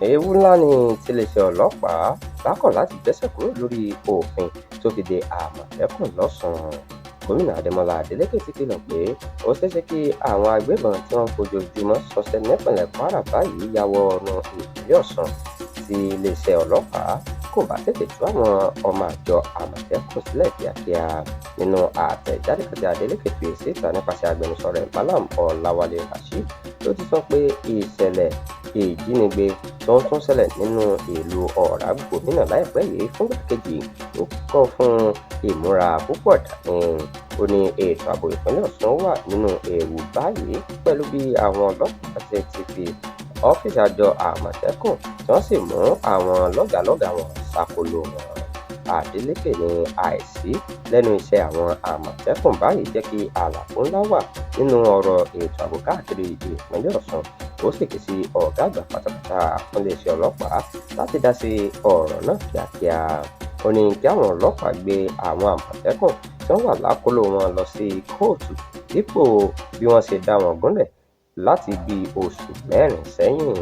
ewu ńlá ni tiléeṣẹ́ ọlọ́pàá bá kọ̀ láti gbẹ́sẹ̀ kúrò lórí òfin tó fi de àmọ̀tẹ́kùn lọ́sùn. Gómìnà Adémọ́lá Adélékè ti kìlọ̀ pé ó ṣeéṣe kí àwọn agbébọn tí wọ́n fojoojúmọ́ ṣọṣẹ́ nípìnlẹ̀ Kwara báyìí ya wọnú ìpínlẹ̀ Ọ̀ṣun tí iléeṣẹ́ ọlọ́pàá kò bá tètè tú àwọn ọmọ àjọ àmọ̀tẹ́kùn sílẹ̀ kíákíá. Nínú àtẹ̀jáde kan tí Adélékè fi síta nípasẹ̀ agbẹnusọ rẹ̀ Malam Ọláwálé Rasheed ló ti sọ pé ìṣẹ̀lẹ̀ ìjínigbé tó ń tún ṣẹlẹ̀ nínú ìlú Ọ̀rá gómìnà láìpẹ́ yìí fúngbà kejì ó kọ́ fún ìmúra púpọ̀ dání. Ó ní ètò ààbò ìpínlẹ̀ Ọ̀ṣun wà nínú ewu báyìí pẹ̀lú bí àwọn ọlọ́pàá ti fi ọ́fíìsì àjọ àmọ̀tẹ́kùn tí wọ́n sì mú àwọn lọ́gàálọ́gàá wọn ṣàkólò wọn. Adeleke ní àìsí lẹ́nu iṣẹ́ àwọn àmọ̀tẹ́kùn báyìí jẹ́ kí àlàfo ńlá wà nínú ọ̀rọ̀ ètò ààbò káàkiri ìpínlẹ̀ Ọ̀ṣun. Ó sì ké sí ọ̀gá àgbà pátápátá fún iléeṣẹ́ ọlọ́pàá láti dá sí ọ̀rọ̀ náà kíákíá. Ó ní kí àwọn ọlọ́pàá gbé àwọn àmọ̀tẹ́kùn tí wọ́n wà lákọlò wọn lọ sí kóòtù dípò bí wọ́n ṣe dá wọn gúnlẹ̀ láti bí oṣù 4 sẹ́yìn.